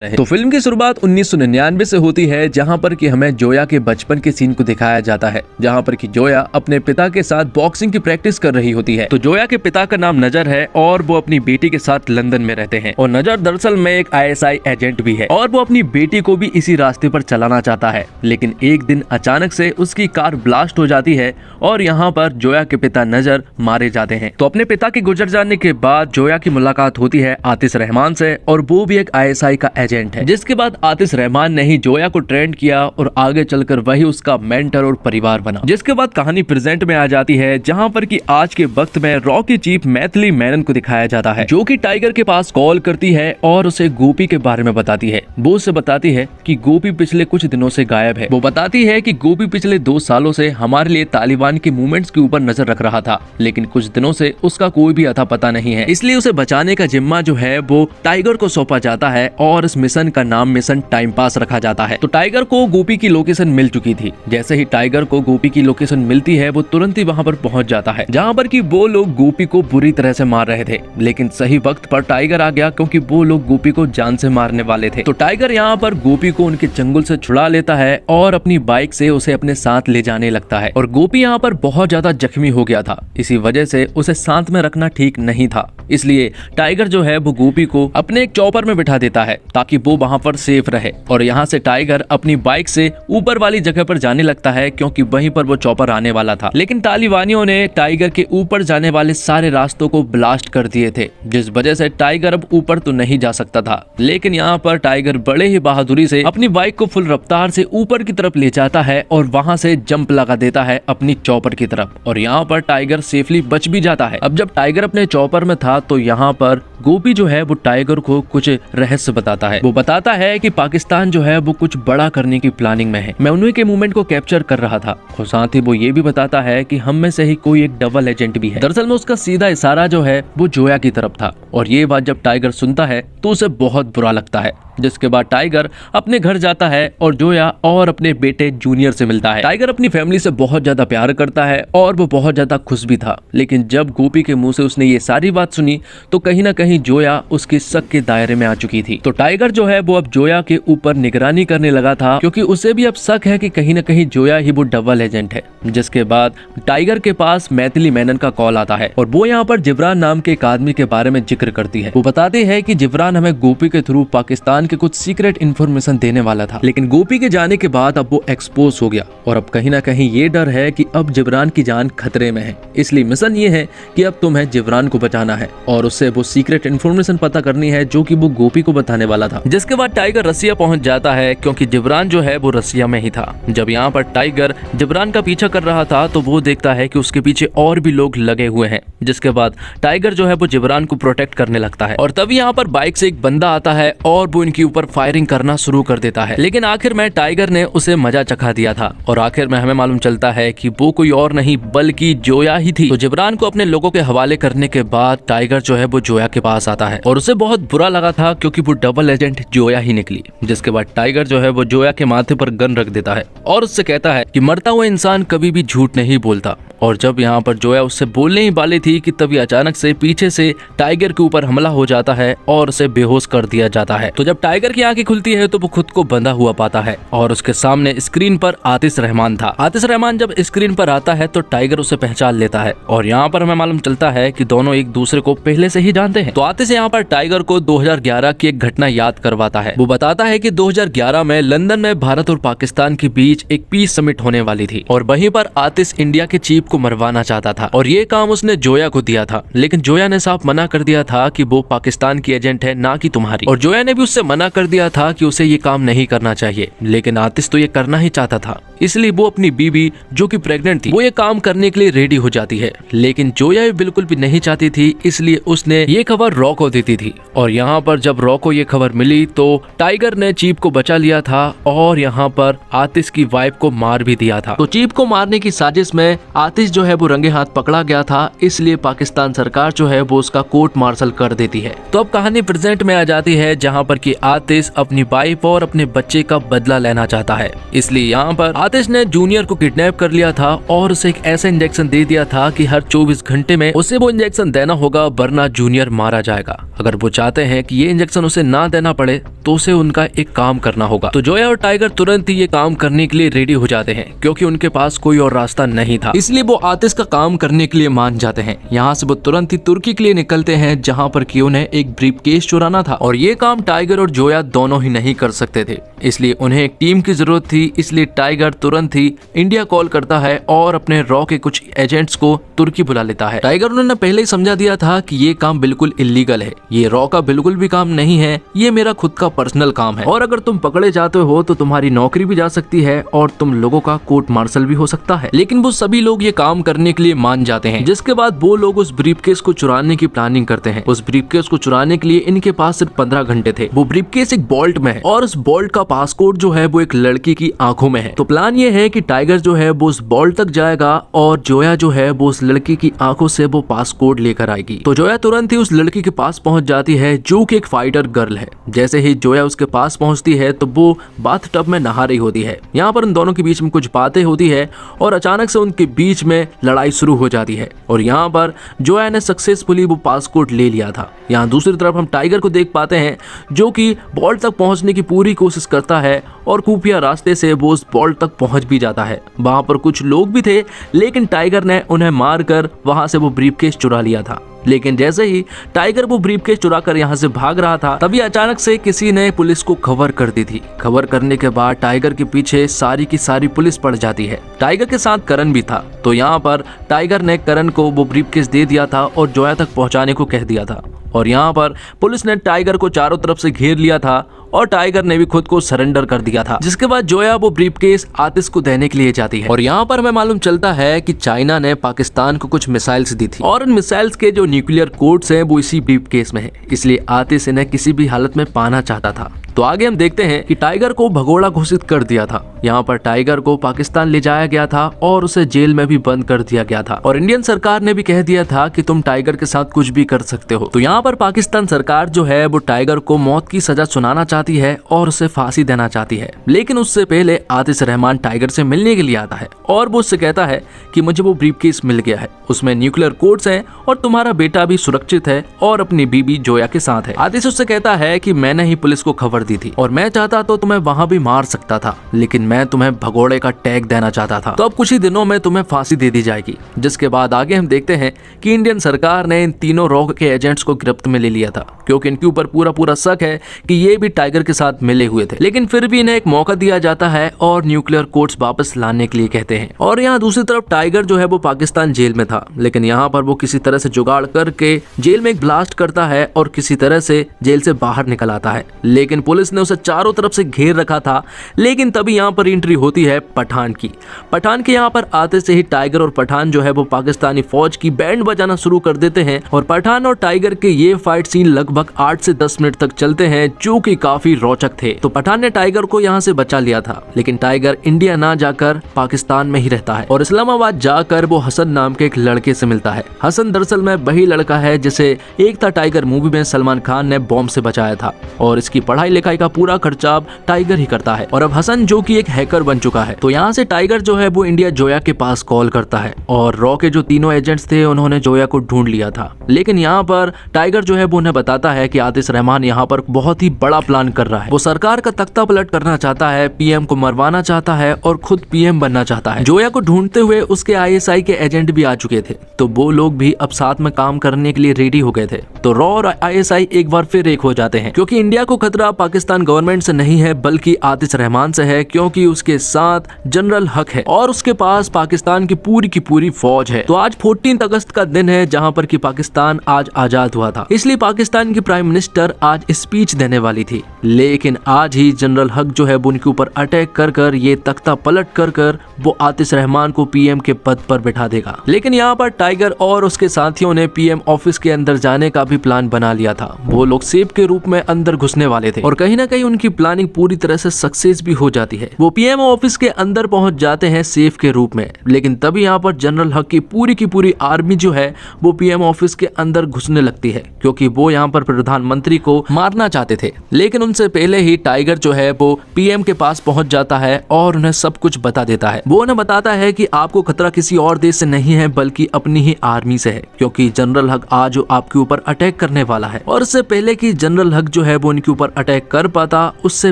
तो फिल्म की शुरुआत 1999 से होती है, जहां पर कि हमें जोया के बचपन के सीन को दिखाया जाता है, जहां पर कि जोया अपने पिता के साथ बॉक्सिंग की प्रैक्टिस कर रही होती है। तो जोया के पिता का नाम नजर है और वो अपनी बेटी के साथ लंदन में रहते हैं। और नजर दरअसल में एक ISI एजेंट भी है और वो अपनी बेटी को भी इसी रास्ते पर चलाना चाहता है। लेकिन एक दिन अचानक से उसकी कार ब्लास्ट हो जाती है और यहाँ पर जोया के पिता नजर मारे जाते हैं। तो अपने पिता के गुजर जाने के बाद जोया की मुलाकात होती है आतिश रहमान से, और वो भी एक ISI का एजेंट है। जिसके बाद आतिश रहमान ने ही जोया को ट्रेंड किया और आगे चलकर वही उसका मेंटर और परिवार बना। जिसके बाद कहानी प्रेजेंट में आ जाती है, जहां पर कि आज के वक्त में रॉ की चीफ मैथिली मेनन को दिखाया जाता है, जो कि टाइगर के पास कॉल करती है और उसे गोपी के बारे में बताती है। वो उसे बताती है कि गोपी पिछले कुछ दिनों से गायब है। वो बताती है कि गोपी पिछले 2 सालों से हमारे लिए तालिबान के मूवमेंट्स के ऊपर नजर रख रहा था, लेकिन कुछ दिनों से उसका कोई भी अता पता नहीं है। इसलिए उसे बचाने का जिम्मा जो है वो टाइगर को सौंपा जाता है और इस मिशन का नाम मिशन टाइम पास रखा जाता है। तो टाइगर को गोपी की लोकेशन मिल चुकी थी। जैसे ही टाइगर को गोपी की लोकेशन मिलती है, वो तुरंत ही वहां पर पहुंच जाता है, जहां पर कि वो लोग गोपी को बुरी तरह से मार रहे थे। लेकिन सही वक्त पर टाइगर आ गया, क्योंकि वो लोग गोपी को जान से मारने वाले थे। तो टाइगर यहाँ पर गोपी को उनके चंगुल से छुड़ा लेता है और अपनी बाइक से उसे अपने साथ ले जाने लगता है। और गोपी यहाँ पर बहुत ज्यादा जख्मी हो गया था, इसी वजह से उसे साथ में रखना ठीक नहीं था। इसलिए टाइगर जो है वो गोपी को अपने एक चॉपर में बिठा देता है ताकि वो वहां पर सेफ रहे। और यहाँ से टाइगर अपनी बाइक से ऊपर वाली जगह पर जाने लगता है, क्योंकि वहीं पर वो चॉपर आने वाला था। लेकिन तालिबानियों ने टाइगर के ऊपर जाने वाले सारे रास्तों को ब्लास्ट कर दिए थे, जिस वजह से टाइगर अब ऊपर तो नहीं जा सकता था। लेकिन यहाँ पर टाइगर बड़े ही बहादुरी से अपनी बाइक को फुल रफ्तार से ऊपर की तरफ ले जाता है और वहां से जंप लगा देता है अपनी चॉपर की तरफ। और यहाँ पर टाइगर सेफली बच भी जाता है। अब जब टाइगर अपने चॉपर में था, तो यहाँ पर गोपी जो है वो टाइगर को कुछ रहस्य बताता है। वो बताता है कि पाकिस्तान जो है वो कुछ बड़ा करने की प्लानिंग में है। मैं उन्हीं के मूवमेंट को कैप्चर कर रहा था। और साथ ही वो ये भी बताता है कि हम में से ही कोई एक डबल एजेंट भी है। दरअसल में उसका सीधा इशारा जो है वो जोया की तरफ था। और ये बात जब टाइगर सुनता है तो उसे बहुत बुरा लगता है। जिसके बाद टाइगर अपने घर जाता है और जोया और अपने बेटे जूनियर से मिलता है। टाइगर अपनी फैमिली से बहुत ज्यादा प्यार करता है और वो बहुत ज्यादा खुश भी था। लेकिन जब गोपी के मुंह से उसने ये सारी बात सुनी, तो कहीं ना कहीं जोया उसके शक के दायरे में आ चुकी थी। तो टाइगर जो है वो अब जोया के ऊपर निगरानी करने लगा था, क्योंकि उसे भी अब शक है कि कहीं ना कहीं जोया ही वो डबल एजेंट है। जिसके बाद टाइगर के पास मैथिली मेनन का कॉल आता है और वो यहाँ पर जिब्रान नाम के एक आदमी के बारे में जिक्र करती है। वो बताते हैं कि जिब्रान हमें गोपी के थ्रू पाकिस्तान के कुछ सीक्रेट इन्फॉर्मेशन देने वाला था, लेकिन गोपी के जाने के बाद अब वो एक्सपोज हो गया। और अब कहीं ना कहीं ये डर है कि अब जिब्रान की जान खतरे में है। इसलिए मिशन ये है कि अब तुम्हें जिब्रान को बचाना है और उससे वो सीक्रेट इन्फॉर्मेशन पता करनी है जो कि वो गोपी को बताने वाला था। जिसके बाद टाइगर रसिया पहुंच जाता है, क्योंकि जिब्रान जो है वो रसिया में ही था। जब यहाँ पर टाइगर जिब्रान का पीछा कर रहा था, तो वो देखता है कि उसके पीछे और भी लोग लगे हुए हैं। जिसके बाद टाइगर जो है वो जिब्रान को प्रोटेक्ट करने लगता है। और तभी यहाँ पर बाइक से एक बंदा आता है और वो इनके ऊपर फायरिंग करना शुरू कर देता है। लेकिन आखिर में टाइगर ने उसे मजा चखा दिया था और आखिर में हमें मालूम चलता है कि वो कोई और नहीं बल्कि जोया ही थी। तो जिब्रान को अपने लोगों के हवाले करने के बाद टाइगर जो है वो जोया के पास आता है और उसे बहुत बुरा लगा था, क्योंकि वो डबल एजेंट जोया ही निकली। जिसके बाद टाइगर जो है वो जोया के माथे पर गन रख देता है और उससे कहता है कि मरता हुआ इंसान कभी भी झूठ नहीं बोलता। और जब यहाँ पर जोया उससे बोलने ही वाली थी कि तभी अचानक से पीछे से टाइगर के ऊपर हमला हो जाता है और उसे बेहोश कर दिया जाता है। तो जब टाइगर की आंखें खुलती है तो वो खुद को बंधा हुआ पाता है और उसके सामने स्क्रीन पर आतिश रहमान था। आतिश रहमान जब स्क्रीन पर आता है तो टाइगर उसे पहचान लेता है और यहाँ पर हमें मालूम चलता है कि दोनों एक दूसरे को पहले से ही जानते हैं। तो आतिश यहाँ पर टाइगर को 2011 की एक घटना याद करवाता है। वो बताता है कि 2011 में लंदन में भारत और पाकिस्तान के बीच एक पीस समिट होने वाली थी और वहीं पर आतिश इंडिया के चीफ को मरवाना चाहता था और ये काम उसने जोया को दिया था। लेकिन जोया ने साफ मना कर दिया था कि वो पाकिस्तान की एजेंट है, ना कि तुम्हारी। और जोया ने भी उससे मना कर दिया था कि उसे ये काम नहीं करना चाहिए। लेकिन आतिश तो ये करना ही चाहता था, इसलिए वो अपनी बीबी जो कि प्रेग्नेंट थी वो ये काम करने के लिए रेडी हो जाती है। लेकिन जोया बिल्कुल भी नहीं चाहती थी, इसलिए उसने ये खबर रॉ को देती थी। और यहाँ पर जब रॉ को ये खबर मिली तो टाइगर ने चीफ को बचा लिया था और यहाँ पर आतिश की वाइफ को मार भी दिया था। तो चीफ को मारने की साजिश में आतिश जो है वो रंगे हाथ पकड़ा गया था, इसलिए पाकिस्तान सरकार जो है वो उसका कोर्ट मार्शल कर देती है। तो अब कहानी प्रेजेंट में आ जाती है, जहाँ पर कि आतिश अपनी वाइफ और अपने बच्चे का बदला लेना चाहता है। इसलिए यहाँ पर आतिश ने जूनियर को किडनैप कर लिया था और उसे एक ऐसा इंजेक्शन दे दिया था कि हर 24 घंटे में उसे वो इंजेक्शन देना होगा, वरना जूनियर मारा जाएगा। अगर वो चाहते हैं कि ये इंजेक्शन उसे ना देना पड़े तो उसे उनका एक काम करना होगा। तो जोया और टाइगर तुरंत ही ये काम करने के लिए रेडी हो जाते हैं, क्योंकि उनके पास कोई और रास्ता नहीं था, इसलिए वो आतिश का काम करने के लिए मान जाते हैं। यहाँ से वो तुरंत ही तुर्की के लिए निकलते हैं, जहाँ पर कि उन्हें एक ब्रीफकेस चुराना था और ये काम टाइगर और जोया दोनों ही नहीं कर सकते थे, इसलिए उन्हें एक टीम की जरूरत थी। इसलिए टाइगर तुरंत ही इंडिया कॉल करता है और अपने रॉ के कुछ एजेंट्स को तुर्की बुला लेता है। टाइगर उन्होंने पहले ही समझा दिया था कि ये काम बिल्कुल इलीगल है, ये रॉ का बिल्कुल भी काम नहीं है, ये मेरा खुद का पर्सनल काम है और अगर तुम पकड़े जाते हो तो तुम्हारी नौकरी भी जा सकती है और तुम लोगों का कोर्ट मार्शल भी हो सकता है। लेकिन वो सभी लोग ये काम करने के लिए मान जाते हैं, जिसके बाद वो लोग उस ब्रीफकेस को चुराने की प्लानिंग करते हैं। उस ब्रीफकेस को चुराने के लिए इनके पास सिर्फ 15 घंटे थे। वो ब्रीफकेस एक बोल्ट में है और उस बोल्ट का पासकोड जो है वो एक लड़की की आंखों में है। तो प्लान ये है कि टाइगर जो है वो उस बोल्ट तक जाएगा और जोया जो है वो उस लड़की की आंखों से वो पासकोड लेकर आएगी। तो जोया तुरंत ही उस लड़की के पास पहुंच जाती है, जो कि एक फाइटर गर्ल है। जैसे ही जोया उसके पास पहुंचती है तो वो बाथटब में नहा रही होती है। यहाँ पर उन दोनों के बीच में कुछ बातें होती है और अचानक से उनके बीच में लड़ाई शुरू हो जाती है और यहाँ पर जोया ने सक्सेसफुली वो पासकोड ले लिया था। यहाँ दूसरी तरफ हम टाइगर को देख पाते हैं, जो कि बोल्ट तक पहुंचने की पूरी कोशिश करता है और खुफिया रास्ते से वो उस बोल्ट तक पहुंच भी जाता है। वहां पर कुछ लोग भी थे, लेकिन टाइगर ने उन्हें मारकर वहां से वो ब्रीफकेस चुरा लिया था। लेकिन जैसे ही टाइगर वो ब्रीफकेस चुरा कर यहाँ से भाग रहा था, तभी अचानक से किसी ने पुलिस को खबर कर दी थी। खबर करने के बाद टाइगर के पीछे सारी की सारी पुलिस पड़ जाती है। टाइगर के साथ करण भी था, तो यहाँ पर टाइगर ने करण को वो ब्रीफकेस दे दिया था और जोया तक पहुँचाने को कह दिया था। और यहाँ पर पुलिस ने टाइगर को चारों तरफ से घेर लिया था और टाइगर ने भी खुद को सरेंडर कर दिया था, जिसके बाद जोया वो ब्रीफकेस आतिश को देने के लिए जाती है। और यहाँ पर हमें मालूम चलता है कि चाइना ने पाकिस्तान को कुछ मिसाइल्स दी थी और इन मिसाइल्स के जो न्यूक्लियर कोड्स हैं वो इसी ब्रीफकेस में है, इसलिए आतिश इन्हें किसी भी हालत में पाना चाहता था। तो आगे हम देखते हैं कि टाइगर को भगोड़ा घोषित कर दिया था। यहाँ पर टाइगर को पाकिस्तान ले जाया गया था और उसे जेल में भी बंद कर दिया गया था और इंडियन सरकार ने भी कह दिया था कि तुम टाइगर के साथ कुछ भी कर सकते हो। तो यहाँ पर पाकिस्तान सरकार जो है वो टाइगर को मौत की सजा सुनाना चाहती है और उसे फांसी देना चाहती है। लेकिन उससे पहले आतिश रहमान टाइगर से मिलने के लिए आता है और वो उससे कहता है कि मुझे वो ब्रीफकेस मिल गया है, उसमें न्यूक्लियर कोड्स हैं और तुम्हारा बेटा भी सुरक्षित है और अपनी बीबी जोया के साथ है। आतिश उससे कहता है कि मैंने ही पुलिस को खबर दी थी और मैं चाहता तो तुम्हें वहां भी मार सकता था, लेकिन मैं तुम्हें भगोड़े का टैग देना चाहता था, तो अब कुछ ही दिनों में तुम्हें फांसी दे दी जाएगी। जिसके बाद आगे हम देखते हैं कि इंडियन सरकार ने इन तीनों रॉ के एजेंट्स को गिरफ्त में ले लिया था, क्योंकि इनके ऊपर पूरा शक है कि ये भी टाइगर के साथ मिले हुए थे। लेकिन फिर भी इन्हें एक मौका दिया जाता है और न्यूक्लियर कोड्स वापस लाने के लिए कहते हैं। और यहाँ दूसरी तरफ टाइगर जो है वो पाकिस्तान जेल में था, लेकिन यहाँ पर वो किसी तरह से जुगाड़ करके जेल में एक ब्लास्ट करता है और किसी तरह से जेल से बाहर निकल आता है। लेकिन पुलिस ने उसे चारों तरफ से घेर रखा था। लेकिन तभी यहाँ पर एंट्री होती है पठान की। पठान के यहाँ पर आते से ही टाइगर और पठान जो है वो पाकिस्तानी फौज की बैंड बजाना शुरू कर देते हैं और पठान और टाइगर के ये फाइट सीन लगभग 8 से 10 मिनट तक चलते हैं, जो कि काफी रोचक थे। तो पठान ने टाइगर को यहाँ से बचा लिया था, लेकिन टाइगर इंडिया ना जाकर पाकिस्तान में ही रहता है और इस्लामाबाद जाकर वो हसन नाम के एक लड़के से मिलता है। हसन दरअसल में वही लड़का है जिसे एक था टाइगर मूवी में सलमान खान ने बॉम्ब से बचाया था और इसकी पढ़ाई लिखाई का पूरा खर्चा टाइगर ही करता है। और अब हसन जो कि एक हैकर बन चुका है। तो यहाँ से टाइगर जो है वो इंडिया जोया के पास कॉल करता है और रॉ के जो तीनों एजेंट्स थे उन्होंने जोया को ढूंढ लिया था। लेकिन यहाँ पर टाइगर जो है वो उन्हें बताता है कि आतिश रहमान यहाँ पर बहुत ही बड़ा प्लान कर रहा है। वो सरकार का तख्ता पलट करना चाहता है, पीएम को मरवाना चाहता है और खुद पीएम बनना चाहता है। जोया को ढूंढते हुए उसके आईएसआई के एजेंट भी आ चुके थे, तो वो लोग भी अब साथ में काम करने के लिए रेडी हो गए थे। तो रॉ और आईएसआई एक बार फिर एक हो जाते हैं, क्योंकि इंडिया को खतरा पाकिस्तान गवर्नमेंट से नहीं है बल्कि आतिश रहमान से है, क्योंकि उसके साथ जनरल हक है और उसके पास पाकिस्तान की पूरी फौज है। तो आज 14 अगस्त का दिन है जहां पर कि पाकिस्तान आज आजाद हुआ था, इसलिए पाकिस्तान की प्राइम मिनिस्टर आज स्पीच देने वाली थी। लेकिन आज ही जनरल हक जो है उनके ऊपर अटैक कर ये तख्ता पलट कर वो आतिश रहमान को पीएम के पद पर बैठा देगा। लेकिन यहाँ पर टाइगर और उसके साथियों ने पीएम ऑफिस के अंदर जाने का भी प्लान बना लिया था। वो लोग सेब के रूप में अंदर घुसने वाले थे और कहीं ना कहीं उनकी प्लानिंग पूरी तरह से सक्सेस भी हो जाती है। वो पीएमओ ऑफिस के अंदर पहुंच जाते हैं सेफ के रूप में, लेकिन तभी यहाँ पर जनरल हक की पूरी आर्मी जो है वो पीएमओ ऑफिस के अंदर घुसने लगती है, क्योंकि वो यहाँ पर प्रधानमंत्री को मारना चाहते थे। लेकिन उनसे पहले ही टाइगर जो है वो पीएम के पास पहुंच जाता है और उन्हें सब कुछ बता देता है। वो उन्हें बताता है कि आपको खतरा किसी और देश से नहीं है बल्कि अपनी ही आर्मी से है, क्योंकि जनरल हक आज आपके ऊपर अटैक करने वाला है। और उससे पहले कि जनरल हक जो है वो उनके ऊपर अटैक कर पाता, उससे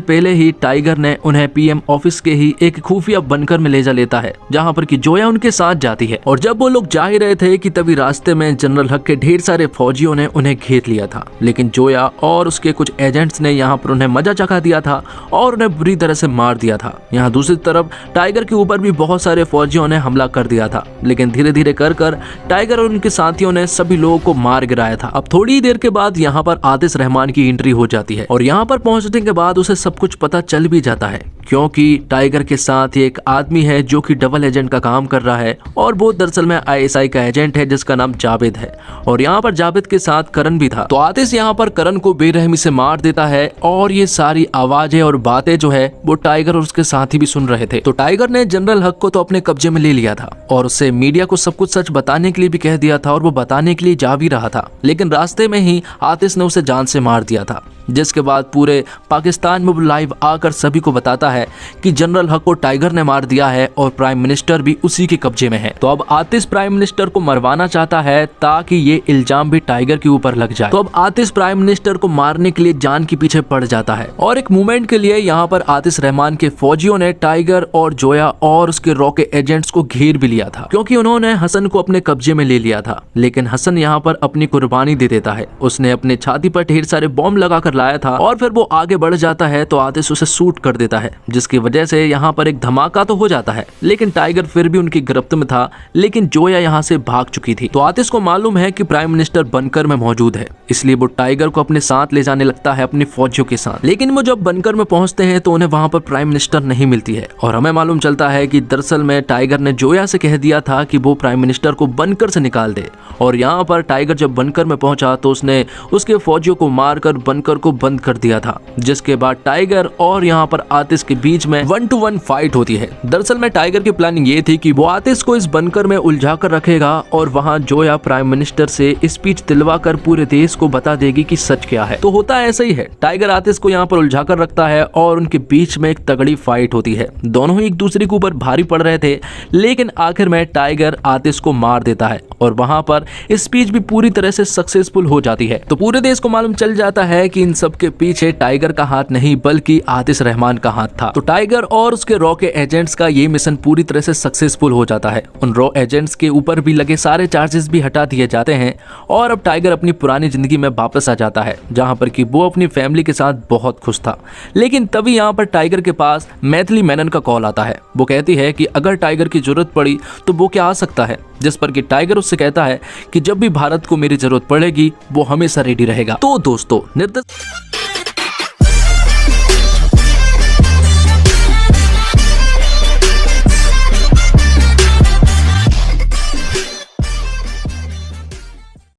पहले ही टाइगर ने उन्हें पीएम ऑफिस के ही एक खुफिया बंकर में ले जा लेता है, जहाँ पर कि जोया उनके साथ जाती है। और जब वो लोग जा ही रहे थे कि तभी रास्ते में जनरल हक के ढेर सारे फौजियों ने उन्हें घेर लिया था, लेकिन जोया और उसके कुछ एजेंट्स ने यहाँ पर उन्हें मजा चखा दिया था और उन्हें बुरी तरह से मार दिया था। यहाँ दूसरी तरफ टाइगर के ऊपर भी बहुत सारे फौजियों ने हमला कर दिया था, लेकिन धीरे धीरे कर टाइगर और उनके साथियों ने सभी लोगों को मार गिराया था। अब थोड़ी देर के बाद यहाँ पर आतिश रहमान की एंट्री हो जाती है और यहाँ पर पहुंचने के बाद उसे सब कुछ पता चल भी जाता है, क्योंकि टाइगर के साथ एक आदमी है जो कि डबल एजेंट का काम कर रहा है और वो दरअसल में आईएसआई का एजेंट है जिसका नाम जावेद है। और यहाँ पर जावेद के साथ करण भी था। तो आतिश यहाँ पर करण को बेरहमी से मार देता है और ये सारी आवाजें और बातें जो है वो टाइगर और उसके साथी भी सुन रहे थे। तो टाइगर ने जनरल हक को तो अपने कब्जे में ले लिया था और उससे मीडिया को सब कुछ सच बताने के लिए भी कह दिया था और वो बताने के लिए जा भी रहा था, लेकिन रास्ते में ही आतिश ने उसे जान से मार दिया था। जिसके बाद पूरे पाकिस्तान में वो लाइव आकर सभी को बताता है कि जनरल हक को टाइगर ने मार दिया है और प्राइम मिनिस्टर भी उसी के कब्जे में है। तो अब आतिश प्राइम मिनिस्टर को मरवाना चाहता है ताकि ये इल्जाम भी टाइगर के ऊपर लग जाए। तो अब आतिश प्राइम मिनिस्टर को मारने के लिए जान के पीछे पड़ जाता है और एक मूवमेंट के लिए यहाँ पर आतिश रहमान के फौजियों ने टाइगर और जोया और उसके रॉ के एजेंट्स को घेर भी लिया था, क्योंकि उन्होंने हसन को अपने कब्जे में ले लिया था। लेकिन हसन यहाँ पर अपनी कुर्बानी दे देता है। उसने अपने छाती पर ढेर सारे बॉम्ब लगाकर लाया था और फिर वो आगे बढ़ जाता है तो आतिश उसे शूट कर देता है, जिसकी वजह से यहाँ पर एक धमाका तो हो जाता है, लेकिन टाइगर फिर भी उनकी गिरफ्त में था। लेकिन जोया यहाँ से भाग चुकी थी। तो आतिश को मालूम है कि प्राइम मिनिस्टर बनकर में मौजूद है, इसलिए वो टाइगर को अपने साथ ले जाने लगता है अपनी फौजियों के साथ। लेकिन वो जब बनकर में पहुंचते हैं तो उन्हें वहां पर प्राइम मिनिस्टर नहीं मिलती है और हमें मालूम चलता है कि दरअसल में टाइगर ने जोया से कह दिया था कि वो प्राइम मिनिस्टर को बनकर से निकाल दे। और यहाँ पर टाइगर जब बनकर में पहुंचा तो उसने उसके फौजियों को मारकर बनकर को बंद कर दिया था, जिसके बाद टाइगर और यहाँ पर आतिश के बीच में 1-to-1 फाइट होती है। दरअसल में टाइगर की प्लानिंग ये थी कि वो आतिश को इस बनकर में उलझा कर रखेगा और वहाँ जोया प्राइम मिनिस्टर से स्पीच दिलवा कर पूरे देश को बता देगी कि सच क्या है। तो होता ऐसा ही है, टाइगर आतिश को यहाँ पर उलझा कर रखता है और उनके बीच में एक तगड़ी फाइट होती है। दोनों ही एक दूसरे के ऊपर भारी पड़ रहे थे, लेकिन आखिर में टाइगर आतिश को मार देता है और वहां पर स्पीच भी पूरी तरह से सक्सेसफुल हो जाती है। तो पूरे देश को मालूम चल जाता है कि इन सब के पीछे टाइगर का हाथ नहीं बल्कि आतिश रहमान का हाथ था। तो टाइगर और उसके रॉ के एजेंट्स का ये मिशन पूरी तरह से सक्सेसफुल हो जाता है। उन रॉ एजेंट्स के ऊपर भी लगे सारे चार्जेस भी हटा दिए जाते हैं और अब टाइगर अपनी पुरानी जिंदगी में वापस आ जाता है, जहां पर कि वो अपनी फैमिली के साथ बहुत खुश था। लेकिन तभी यहाँ पर टाइगर के पास मैथिली मेनन का कॉल आता है। वो कहती है कि अगर टाइगर की जरूरत पड़ी तो वो क्या आ सकता है, जिस पर कि टाइगर उससे कहता है कि जब भी भारत को मेरी जरूरत पड़ेगी वो हमेशा रेडी रहेगा। तो दोस्तों